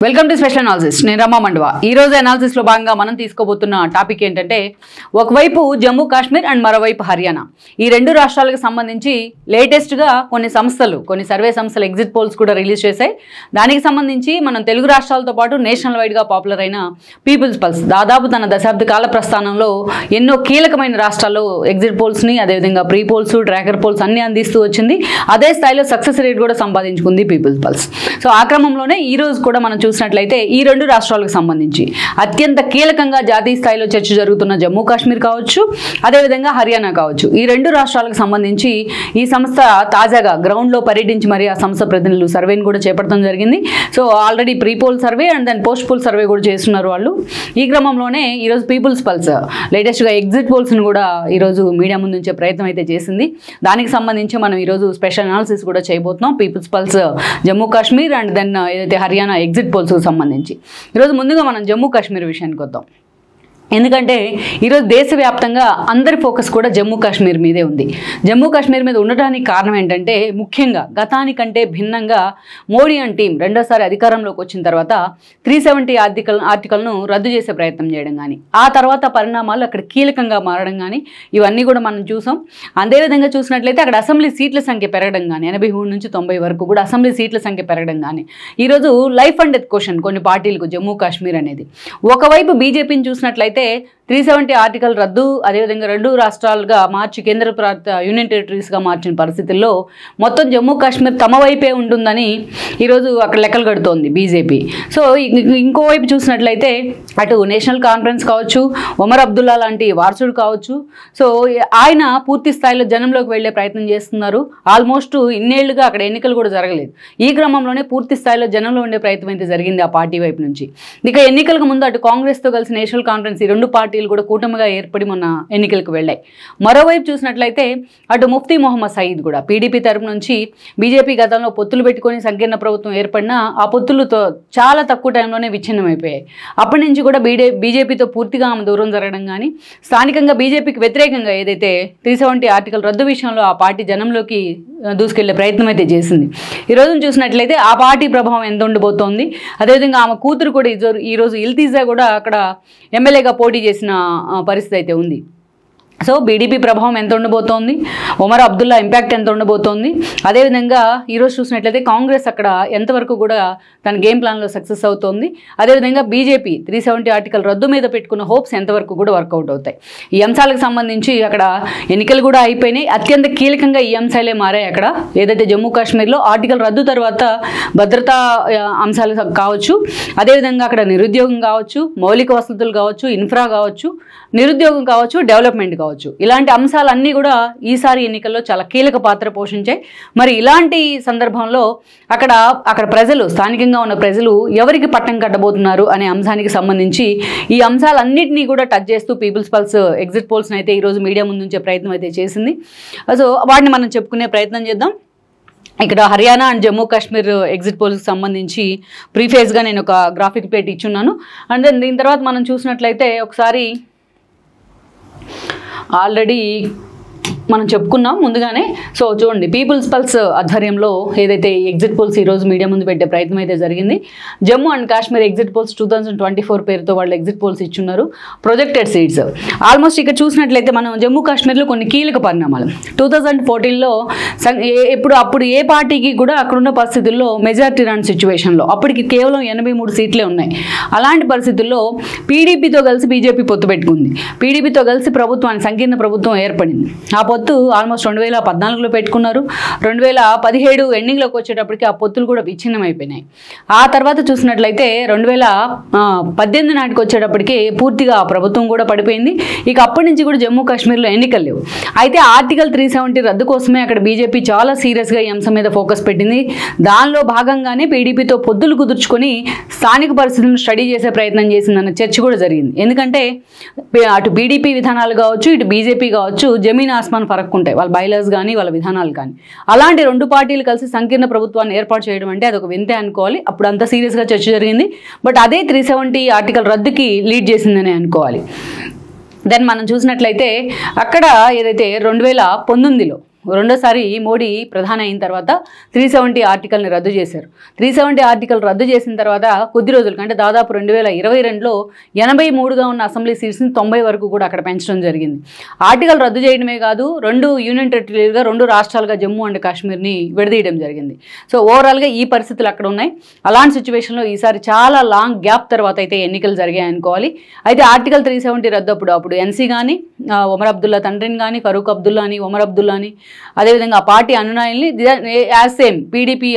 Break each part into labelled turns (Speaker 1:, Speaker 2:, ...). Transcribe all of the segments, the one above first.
Speaker 1: Welcome to special analysis. నేను రమా మండవ. ఈ రోజు అనాలిసిస్ లో భాగంగా మనం తీసుకోబోతున్న టాపిక్ ఏంటంటే, ఒకవైపు జమ్మూ కాశ్మీర్ అండ్ మరోవైపు హర్యానా, ఈ రెండు రాష్ట్రాలకు సంబంధించి లేటెస్ట్ గా కొన్ని సర్వే సంస్థలు ఎగ్జిట్ పోల్స్ కూడా రిలీజ్ చేశాయి. దానికి సంబంధించి మనం తెలుగు రాష్ట్రాలతో పాటు నేషనల్ వైడ్ గా పాపులర్ అయిన పీపుల్స్ పల్స్ దాదాపు తన దశాబ్ద కాల ప్రస్థానంలో ఎన్నో కీలకమైన రాష్ట్రాల్లో ఎగ్జిట్ పోల్స్ ని, అదేవిధంగా ప్రీ పోల్స్, ట్రాకర్ పోల్స్ అన్ని అందిస్తూ వచ్చింది. అదే స్థాయిలో సక్సెస్ రేట్ కూడా సంపాదించుకుంది పీపుల్స్ పల్స్. సో ఆ క్రమంలోనే ఈ రోజు కూడా మనం చూసినట్లయితే ఈ రెండు రాష్ట్రాలకు సంబంధించి అత్యంత కీలకంగా జాతీయ స్థాయిలో చర్చ జరుగుతున్న జమ్మూ కాశ్మీర్ కావచ్చు, అదేవిధంగా హర్యానా కావచ్చు, ఈ రెండు రాష్ట్రాలకు సంబంధించి ఈ సంస్థ తాజాగా గ్రౌండ్లో పర్యటించి మరి ఆ సంస్థ ప్రతినిధులు సర్వేని కూడా చేపట్టడం జరిగింది. So already pre poll survey and then post poll survey కూడా చేస్తున్నారు వాళ్ళు. ఈ క్రమంలోనే ఈరోజు పీపుల్స్ పల్స్ లేటెస్ట్గా ఎగ్జిట్ పోల్స్ని కూడా ఈరోజు మీడియా ముందు ఉంచే ప్రయత్నం అయితే చేసింది. దానికి సంబంధించి మనం ఈరోజు స్పెషల్ అనాలిసిస్ కూడా చేయబోతున్నాం. People's Pulse Jammu Kashmir and then ఏదైతే హర్యానా ఎగ్జిట్ పోల్స్ సంబంధించి ఈరోజు ముందుగా మనం జమ్మూ కాశ్మీర్ విషయానికి వద్దాం. ఎందుకంటే ఈరోజు దేశవ్యాప్తంగా అందరి ఫోకస్ కూడా జమ్మూ కాశ్మీర్ మీదే ఉంది. జమ్మూ కాశ్మీర్ మీద ఉండటానికి కారణం ఏంటంటే, ముఖ్యంగా గతానికంటే భిన్నంగా మోడీ అండ్ టీం రెండోసారి అధికారంలోకి వచ్చిన తర్వాత 370 ఆర్టికల్ను రద్దు చేసే ప్రయత్నం చేయడం కానీ, ఆ తర్వాత పరిణామాలు అక్కడ కీలకంగా మారడం కానీ, ఇవన్నీ కూడా మనం చూసాం. అదేవిధంగా చూసినట్లయితే అక్కడ అసెంబ్లీ సీట్ల సంఖ్య పెరగడం కానీ, 83 నుంచి 90 వరకు కూడా అసెంబ్లీ సీట్ల సంఖ్య పెరగడం కానీ, ఈరోజు లైఫ్ అండ్ డెత్ క్వశ్చన్ కొన్ని పార్టీలకు జమ్మూ కాశ్మీర్ అనేది. ఒకవైపు బీజేపీని చూసినట్లయితే 370 ఆర్టికల్ రద్దు, అదేవిధంగా రెండు రాష్ట్రాలుగా మార్చి కేంద్ర ప్రాంత యూనియన్ టెరిటరీస్గా మార్చిన పరిస్థితుల్లో మొత్తం జమ్మూ కాశ్మీర్ తమ వైపే ఉంటుందని ఈరోజు అక్కడ లెక్కలు కడుతోంది బీజేపీ. సో ఇంకోవైపు చూసినట్లయితే అటు నేషనల్ కాన్ఫరెన్స్ కావచ్చు, ఒమర్ అబ్దుల్లా లాంటి వారసుడు కావచ్చు, సో ఆయన పూర్తి స్థాయిలో జనంలోకి వెళ్లే ప్రయత్నం చేస్తున్నారు. ఆల్మోస్ట్ ఇన్నేళ్లుగా అక్కడ ఎన్నికలు కూడా జరగలేదు. ఈ క్రమంలోనే పూర్తి స్థాయిలో జనంలో ఉండే ప్రయత్నం అయితే జరిగింది ఆ పార్టీ వైపు నుంచి. ఇక ఎన్నికలకు ముందు అటు కాంగ్రెస్తో కలిసి నేషనల్ కాన్ఫరెన్స్ ఈ రెండు పార్టీలు కూడా కూటమిగా ఏర్పడి మొన్న ఎన్నికలకు వెళ్ళాయి. మరోవైపు చూసినట్లయితే అటు ముఫ్తీ మొహమ్మద్ సయీద్ కూడా పీడీపీ తరపు నుంచి బీజేపీ గతంలో పొత్తులు పెట్టుకొని సంకీర్ణ ప్రభుత్వం ఏర్పడినా ఆ పొత్తులతో చాలా తక్కువ టైంలోనే విచ్ఛిన్నమైపోయాయి. అప్పటి నుంచి కూడా బీజేపీతో పూర్తిగా ఆమె దూరం జరగడం కానీ, స్థానికంగా బీజేపీకి వ్యతిరేకంగా ఏదైతే 370 ఆర్టికల్ రద్దు విషయంలో ఆ పార్టీ జనంలోకి దూసుకెళ్లే ప్రయత్నం అయితే చేసింది. ఈ రోజును చూసినట్లయితే ఆ పార్టీ ప్రభావం ఎంత ఉండబోతోంది, అదేవిధంగా ఆమె కూతురు కూడా ఈరోజు ఇల్తిజా కూడా అక్కడ ఎమ్మెల్యేగా పోటీ చేసిన పరిస్థితి అయితే ఉంది. సో బీడీపీ ప్రభావం ఎంత ఉండబోతోంది, ఒమర్ అబ్దుల్లా ఇంపాక్ట్ ఎంత ఉండబోతోంది, అదేవిధంగా ఈరోజు చూసినట్లయితే కాంగ్రెస్ అక్కడ ఎంతవరకు కూడా తన గేమ్ ప్లాన్లో సక్సెస్ అవుతోంది, అదేవిధంగా బీజేపీ 370 ఆర్టికల్ రద్దు మీద పెట్టుకున్న హోప్స్ ఎంతవరకు కూడా వర్కౌట్ అవుతాయి. ఈ అంశాలకు సంబంధించి అక్కడ ఎన్నికలు కూడా అయిపోయినాయి. అత్యంత కీలకంగా ఈ అంశాలే మారాయి. అక్కడ ఏదైతే జమ్మూ కాశ్మీర్లో ఆర్టికల్ రద్దు తర్వాత భద్రతా అంశాలు కావచ్చు, అదేవిధంగా అక్కడ నిరుద్యోగం కావచ్చు, మౌలిక వసతులు కావచ్చు, ఇన్ఫ్రా కావచ్చు, నిరుద్యోగం కావచ్చు, డెవలప్మెంట్ కావచ్చు, ఇలాంటి అంశాలన్నీ కూడా ఈసారి ఎన్నికల్లో చాలా కీలక పాత్ర పోషించాయి. మరి ఇలాంటి సందర్భంలో అక్కడ ప్రజలు, స్థానికంగా ఉన్న ప్రజలు ఎవరికి పట్టం కట్టబోతున్నారు అనే అంశానికి సంబంధించి ఈ అంశాలన్నింటినీ కూడా టచ్ చేస్తూ పీపుల్స్ పల్స్ ఎగ్జిట్ పోల్స్ని అయితే ఈరోజు మీడియా ముందు ఉంచే ప్రయత్నం అయితే చేసింది. సో వాటిని మనం చెప్పుకునే ప్రయత్నం చేద్దాం. ఇక్కడ హర్యానా అండ్ జమ్మూ కాశ్మీర్ ఎగ్జిట్ పోల్స్కి సంబంధించి ప్రీఫేజ్గా నేను ఒక గ్రాఫిక్ ప్లేట్ ఇచ్చున్నాను. అండ్ దీని తర్వాత మనం చూసినట్లయితే ఒకసారి ఆల్రెడీ మనం చెప్పుకున్నాం ముందుగానే. సో చూడండి, పీపుల్స్ పల్స్ ఆధ్వర్యంలో ఏదైతే ఎగ్జిట్ పోల్స్ ఈరోజు మీడియా ముందు పెట్టే ప్రయత్నం అయితే జరిగింది. Jammu and Kashmir exit polls 2024 పేరుతో వాళ్ళు ఎగ్జిట్ పోల్స్ ఇచ్చున్నారు. ప్రొజెక్టెడ్ సీట్స్ ఆల్మోస్ట్ ఇక్కడ చూసినట్లయితే మనం జమ్మూ కాశ్మీర్లో కొన్ని కీలక పరిణామాలు 2014లో అప్పుడు ఏ పార్టీకి కూడా అక్కడున్న పరిస్థితుల్లో మెజారిటీ రాని సిచ్యువేషన్లో అప్పటికి కేవలం 83 సీట్లే ఉన్నాయి. అలాంటి పరిస్థితుల్లో పీడీపీతో కలిసి బీజేపీ పొత్తు పెట్టుకుంది. పీడీపీతో కలిసి సంకీర్ణ ప్రభుత్వం ఏర్పడింది. ఆ పొత్తు ఆల్మోస్ట్ 2014లో పెట్టుకున్నారు. 2017 ఎండింగ్లోకి వచ్చేటప్పటికి ఆ పొత్తులు కూడా విచ్ఛిన్నమైపోయినాయి. ఆ తర్వాత చూసినట్లయితే 2018 నాటికి వచ్చేటప్పటికి పూర్తిగా ఆ ప్రభుత్వం కూడా పడిపోయింది. ఇక అప్పటి నుంచి కూడా జమ్మూ కాశ్మీర్లో ఎన్నికలు లేవు. అయితే ఆర్టికల్ 370 రద్దు కోసమే అక్కడ బీజేపీ చాలా సీరియస్గా ఈ అంశం మీద ఫోకస్ పెట్టింది. దానిలో భాగంగానే పీడీపీతో పొత్తులు కుదుర్చుకొని స్థానిక పరిస్థితులను స్టడీ చేసే ప్రయత్నం చేసిందన్న చర్చ కూడా జరిగింది. ఎందుకంటే అటు పీడీపీ విధానాలు కావచ్చు, ఇటు బీజేపీ కావచ్చు, జమీన్ ఆస్మాన్ ఫరక్ ఉంటాయి, వాళ్ళ బైలాస్ కానీ వాళ్ళ విధానాలు కానీ. అలాంటి రెండు పార్టీలు కలిసి సంకీర్ణ ప్రభుత్వాన్ని ఏర్పాటు చేయడం అంటే అదొక వింతే అనుకోవాలి. అప్పుడు అంత సీరియస్గా చర్చ జరిగింది. బట్ అదే 370 ఆర్టికల్ రద్దుకి లీడ్ చేసిందని అనుకోవాలి. దెన్ మనం చూసినట్లయితే అక్కడ ఏదైతే 2019లో రెండోసారి మోడీ ప్రధాని అయిన తర్వాత 370 ఆర్టికల్ని రద్దు చేశారు. 370 ఆర్టికల్ రద్దు చేసిన తర్వాత కొద్ది రోజులకి అంటే దాదాపు 2022లో 83గా ఉన్న అసెంబ్లీ సీట్స్ని 90 వరకు కూడా అక్కడ పెంచడం జరిగింది. ఆర్టికల్ రద్దు చేయడమే కాదు 2 యూనియన్ టెరిటరీలుగా 2 రాష్ట్రాలుగా జమ్మూ అండ్ కాశ్మీర్ని విడదీయడం జరిగింది. సో ఓవరాల్గా ఈ పరిస్థితులు అక్కడ ఉన్నాయి. అలాంటి సిచ్యువేషన్లో ఈసారి చాలా లాంగ్ గ్యాప్ తర్వాత అయితే ఎన్నికలు జరిగాయి అనుకోవాలి. అయితే ఆర్టికల్ 370 రద్దు అప్పుడు ఎన్సీ కానీ ఒమర్ అబ్దుల్లా తండ్రిని కానీ ఫరూక్ అబ్దుల్లాని ఒమర్ అబ్దుల్లాని అదేవిధంగా ఆ పార్టీ అనునాయుల్ని యాజ్ సేమ్ పీడీపీ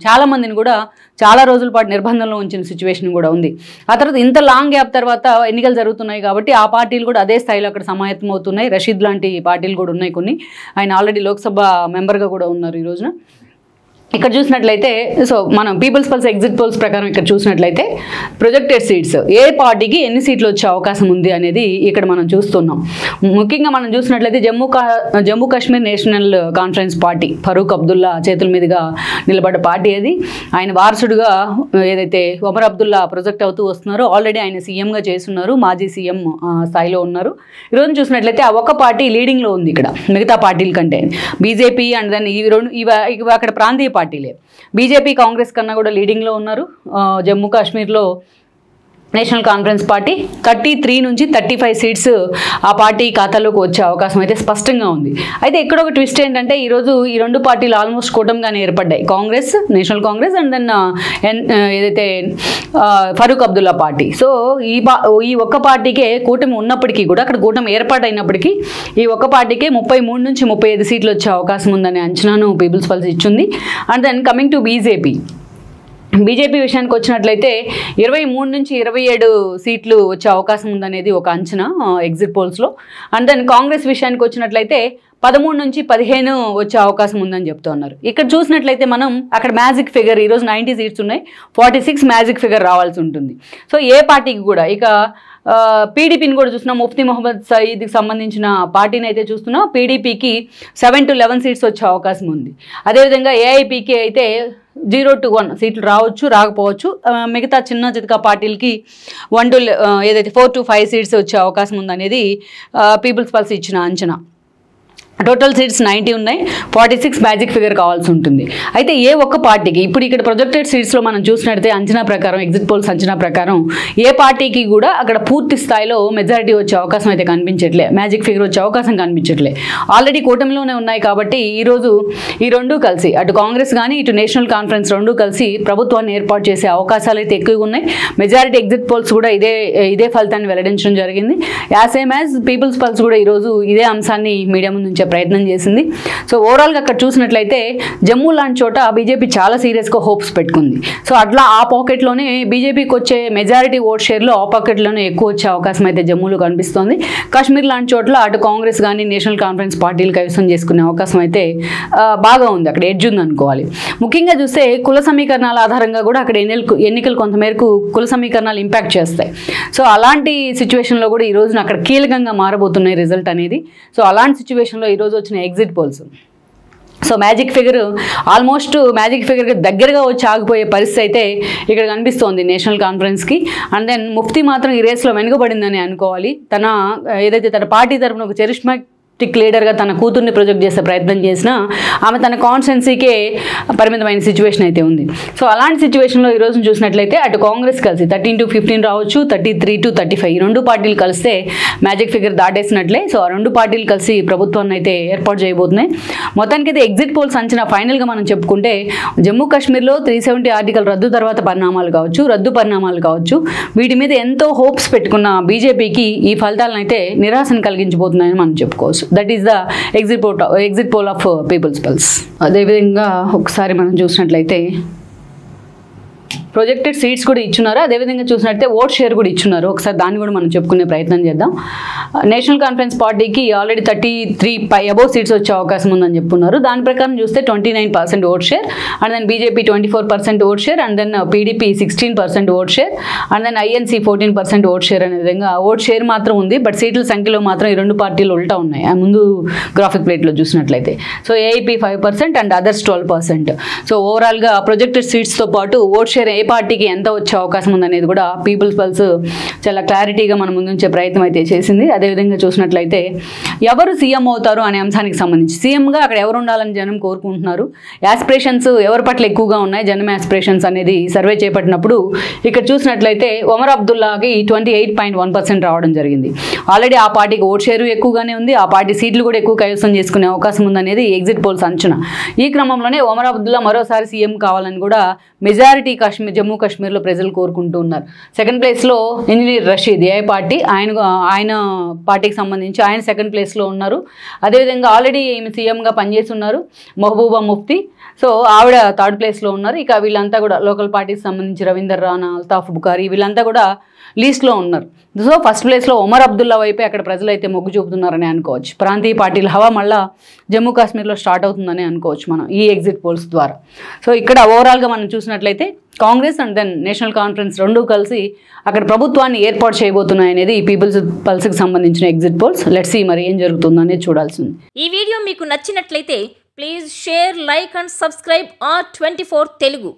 Speaker 1: చాలా మందిని కూడా చాలా రోజుల పాటు నిర్బంధంలో ఉంచిన సిచ్యువేషన్ కూడా ఉంది. ఆ తర్వాత ఇంత లాంగ్ గ్యాప్ తర్వాత ఎన్నికలు జరుగుతున్నాయి కాబట్టి ఆ పార్టీలు కూడా అదే స్థాయిలో అక్కడ సమాయత్తం అవుతున్నాయి. రషీద్ లాంటి పార్టీలు కూడా ఉన్నాయి కొన్ని. ఆయన ఆల్రెడీ లోక్సభ మెంబర్గా కూడా ఉన్నారు ఈ రోజున. ఇక్కడ చూసినట్లయితే సో మనం పీపుల్స్ పల్స్ ఎగ్జిట్ పోల్స్ ప్రకారం ఇక్కడ చూసినట్లయితే ప్రొజెక్టెడ్ సీట్స్ ఏ పార్టీకి ఎన్ని సీట్లు వచ్చే అవకాశం ఉంది అనేది ఇక్కడ మనం చూస్తున్నాం. ముఖ్యంగా మనం చూసినట్లయితే Jammu Kashmir national conference party Farooq Abdullah చేతుల మీదుగా నిలబడ్డ పార్టీ అది. ఆయన వారసుడుగా ఏదైతే ఒమర్ అబ్దుల్లా ప్రొజెక్ట్ అవుతూ వస్తున్నారో ఆల్రెడీ ఆయన సీఎంగా చేస్తున్నారు, మాజీ సీఎం స్థాయిలో ఉన్నారు. ఈరోజు చూసినట్లయితే ఆ ఒక్క పార్టీ లీడింగ్లో ఉంది ఇక్కడ మిగతా పార్టీల కంటే. బీజేపీ అండ్ దెన్ ఇవి అక్కడ ప్రాంతీయ పార్టీలే. బీజేపీ కాంగ్రెస్ కన్నా కూడా లీడింగ్లో ఉన్నారు. జమ్మూ కాశ్మీర్లో నేషనల్ కాన్ఫరెన్స్ పార్టీ 33 నుంచి 35 సీట్స్ ఆ పార్టీ ఖాతాలోకి వచ్చే అవకాశం అయితే స్పష్టంగా ఉంది. అయితే ఇక్కడ ఒక ట్విస్ట్ ఏంటంటే ఈరోజు ఈ 2 పార్టీలు ఆల్మోస్ట్ కూటమిగానే ఏర్పడ్డాయి. Congress, National Congress and then ఏదైతే ఫరూక్ అబ్దుల్లా పార్టీ. సో ఈ ఒక్క పార్టీకే కూటమి ఉన్నప్పటికీ కూడా అక్కడ కూటమి ఏర్పాటైనప్పటికీ ఈ ఒక్క పార్టీకే 33 నుంచి 35 సీట్లు వచ్చే అవకాశం ఉందనే అంచనాను పీపుల్స్ పల్స్ ఇచ్చింది. And then coming to BJP విషయానికి వచ్చినట్లయితే 23 నుంచి 27 సీట్లు వచ్చే అవకాశం ఉందనేది ఒక అంచనా ఎగ్జిట్ పోల్స్లో. అండ్ దెన్ కాంగ్రెస్ విషయానికి వచ్చినట్లయితే 13 నుంచి 15 వచ్చే అవకాశం ఉందని చెప్తున్నారు. ఇక్కడ చూసినట్లయితే మనం అక్కడ మ్యాజిక్ ఫిగర్ ఈరోజు 90 సీట్స్ ఉన్నాయి, 46 మ్యాజిక్ ఫిగర్ రావాల్సి ఉంటుంది. సో ఏ పార్టీకి కూడా ఇక పీడీపీని కూడా చూస్తున్నాం. ముఫ్తీ మొహమ్మద్ సయీద్కి సంబంధించిన పార్టీని అయితే చూస్తున్నాం. పీడీపీకి 7 to 11 సీట్స్ వచ్చే అవకాశం ఉంది. అదేవిధంగా ఏఐపీకి అయితే 0 to 1 సీట్లు రావచ్చు, రాకపోవచ్చు. మిగతా చిన్న చితకా పార్టీలకి 1 to ఏదైతే 4 to 5 సీట్స్ వచ్చే అవకాశం ఉందనేది పీపుల్స్ పల్స్ ఇచ్చిన అంచనా. టోటల్ సీట్స్ 90 ఉన్నాయి, 46 మ్యాజిక్ ఫిగర్ కావాల్సి ఉంటుంది. అయితే ఏ ఒక్క పార్టీకి ఇప్పుడు ఇక్కడ ప్రొజెక్టెడ్ సీట్స్లో మనం చూసినట్లయితే అంచనా ప్రకారం ఎగ్జిట్ పోల్స్ అంచనా ప్రకారం ఏ పార్టీకి కూడా అక్కడ పూర్తి స్థాయిలో మెజారిటీ వచ్చే అవకాశం అయితే కనిపించట్లే, మ్యాజిక్ ఫిగర్ వచ్చే అవకాశం కనిపించట్లే. ఆల్రెడీ కూటమిలోనే ఉన్నాయి కాబట్టి ఈరోజు ఈ 2 కలిసి అటు కాంగ్రెస్ కానీ ఇటు నేషనల్ కాన్ఫరెన్స్ 2 కలిసి ప్రభుత్వాన్ని ఏర్పాటు చేసే అవకాశాలు అయితే ఎక్కువగా ఉన్నాయి. మెజారిటీ ఎగ్జిట్ పోల్స్ కూడా ఇదే ఫలితాన్ని వెల్లడించడం జరిగింది. సేమ్ యాజ్ పీపుల్స్ పల్స్ కూడా ఈరోజు ఇదే అంశాన్ని మీడియా ముందు ప్రయత్నం చేసింది. సో ఓవరాల్గా అక్కడ చూసినట్లయితే జమ్మూ లాంటి చోట బీజేపీ చాలా సీరియస్గా హోప్స్ పెట్టుకుంది. సో అట్లా ఆ పాకెట్లోనే బీజేపీకి వచ్చే మెజారిటీ ఓట్ షేర్లో ఆ పాకెట్లోనే ఎక్కువ వచ్చే అవకాశం అయితే జమ్మూలో కనిపిస్తోంది. కాశ్మీర్ లాంటి చోట్ల అటు కాంగ్రెస్ కానీ నేషనల్ కాన్ఫరెన్స్ పార్టీలు కైవసం చేసుకునే అవకాశం అయితే బాగా ఉంది, అక్కడ ఎడ్జ్ ఉంది అనుకోవాలి. ముఖ్యంగా చూస్తే కుల సమీకరణాల ఆధారంగా కూడా అక్కడ ఎన్నికలు కొంతమేరకు కుల సమీకరణాలు ఇంపాక్ట్ చేస్తాయి. సో అలాంటి సిచ్యువేషన్లో కూడా ఈ రోజున అక్కడ కీలకంగా మారబోతున్నాయి రిజల్ట్ అనేది. సో అలాంటి సిచ్యువేషన్లో ఈరోజు వచ్చిన exit polls so magic figure almost magic ఫిగర్కి దగ్గరగా వచ్చి ఆగిపోయే పరిస్థితి అయితే ఇక్కడ కనిపిస్తోంది నేషనల్ కాన్ఫరెన్స్కి. అండ్ దెన్ ముఫ్తీ మాత్రం ఈ రేస్లో వెనుకబడిందని అనుకోవాలి. ఏదైతే తన పార్టీ తరఫున ఒక చరిష్మాటిక్ లీడర్గా తన కూతుర్ని ప్రొజెక్ట్ చేసే ప్రయత్నం చేసినా ఆమె తన కాన్స్టిట్యున్సీకే పరిమితమైన సిచ్యువేషన్ అయితే ఉంది. సో అలాంటి సిచ్యువేషన్లో ఈ రోజున చూసినట్లయితే అటు కాంగ్రెస్ కలిసి 13 to 15 రావచ్చు, 33 to 35 ఈ 2 పార్టీలు కలిస్తే మ్యాజిక్ ఫిగర్ దాటేసినట్లే. సో ఆ 2 పార్టీలు కలిసి ప్రభుత్వాన్ని అయితే ఏర్పాటు చేయబోతున్నాయి. మొత్తానికి అయితే ఎగ్జిట్ పోల్స్ అంచనా ఫైనల్గా మనం చెప్పుకుంటే జమ్మూ కాశ్మీర్లో 370 ఆర్టికల్ రద్దు తర్వాత రద్దు పరిణామాలు కావచ్చు, వీటి మీద ఎంతో హోప్స్ పెట్టుకున్న బీజేపీకి ఈ ఫలితాలను అయితే నిరాశను కలిగించబోతున్నాయని మనం చెప్పుకోవచ్చు. That is the exit poll of People's Pulse. అదేవిధంగా ఒకసారి మనం చూసినట్లయితే ప్రొజెక్టెడ్ సీట్స్ కూడా ఇచ్చున్నారు, అదేవిధంగా చూసినట్లయితే ఓట్ షేర్ కూడా ఇచ్చున్నారు. ఒకసారి దాన్ని కూడా మనం చెప్పుకునే ప్రయత్నం చేద్దాం. నేషనల్ కాన్ఫరెన్స్ పార్టీకి ఆల్రెడీ 33 అబోవ్ సీట్స్ వచ్చే అవకాశం ఉందని చెప్పుకున్నారు. దాని ప్రకారం చూస్తే 29% vote share, and then BJP 24% vote share, and then PDP 16% vote share, and then INC 14% vote share అనే విధంగా ఓట్ షేర్ మాత్రం ఉంది. బట్ సీట్ల సంఖ్యలో మాత్రం ఈ 2 పార్టీలు ఉల్టా ఉన్నాయి ఆ ముందు గ్రాఫిక్ ప్లేట్లో చూసినట్లయితే. So AIP 5% and others 12%. So ఓవరాల్గా ప్రొజెక్టెడ్ సీట్స్తో పాటు ఓట్ షేర్ ఏ పార్టీకి ఎంత వచ్చే అవకాశం ఉందనేది కూడా పీపుల్స్ పల్స్ చాలా క్లారిటీగా మన ముందుంచే ప్రయత్నం అయితే చేసింది. అదేవిధంగా చూసినట్లయితే ఎవరు సీఎం అవుతారు అనే అంశానికి సంబంధించి సీఎంగా అక్కడ ఎవరు ఉండాలని జనం కోరుకుంటున్నారు, యాస్పిరేషన్స్ ఎవరి పట్ల ఎక్కువగా ఉన్నాయి, జనం యాస్పిరేషన్స్ అనేది సర్వే చేపట్టినప్పుడు ఇక్కడ చూసినట్లయితే ఒమర్ అబ్దుల్లాకి 28.1% రావడం జరిగింది. ఆల్రెడీ ఆ పార్టీకి ఓట్ షేరు ఎక్కువగానే ఉంది, ఆ పార్టీ సీట్లు కూడా ఎక్కువ కైవసం చేసుకునే అవకాశం ఉందనేది ఎగ్జిట్ పోల్స్ అంచనా. ఈ క్రమంలోనే ఒమర్ అబ్దుల్లా మరోసారి సీఎం కావాలని కూడా మెజారిటీ జమ్మూ కాశ్మీర్లో ప్రజలు కోరుకుంటూ ఉన్నారు. సెకండ్ ప్లేస్లో ఇంజనీర్ రషీద్ ఏ పార్టీ, ఆయన పార్టీకి సంబంధించి ఆయన సెకండ్ ప్లేస్లో ఉన్నారు. అదేవిధంగా ఆల్రెడీ ఈమె సీఎంగా పనిచేసి ఉన్నారు మహబూబా ముఫ్తీ, సో ఆవిడ థర్డ్ ప్లేస్లో ఉన్నారు. ఇక వీళ్ళంతా కూడా లోకల్ పార్టీకి సంబంధించి రవీందర్ రాణా, అల్తాఫ్ బుఖారీ వీళ్ళంతా కూడా లీస్ట్లో ఉన్నారు. సో ఫస్ట్ ప్లేస్లో ఒమర్ అబ్దుల్లా వైపే అక్కడ ప్రజలు అయితే మొగ్గు చూపుతున్నారని అనుకోవచ్చు. ప్రాంతీయ పార్టీల హవా మళ్ళా జమ్మూ కాశ్మీర్లో స్టార్ట్ అవుతుందని అనుకోవచ్చు మనం ఈ ఎగ్జిట్ పోల్స్ ద్వారా. సో ఇక్కడ ఓవరాల్గా మనం చూసినట్లయితే Congress and then National Conference రెండూ కలిసి అక్కడ ప్రభుత్వాన్ని ఏర్పాటు చేయబోతున్నాయనేది ఈ పీపుల్స్ పల్స్కి సంబంధించిన ఎగ్జిట్ పోల్స్. లెట్స్ సీ మరి ఏం జరుగుతుందో అనేది చూడాల్సింది.
Speaker 2: ఈ వీడియో మీకు నచ్చినట్లయితే please share, like and subscribe R24 Telugu.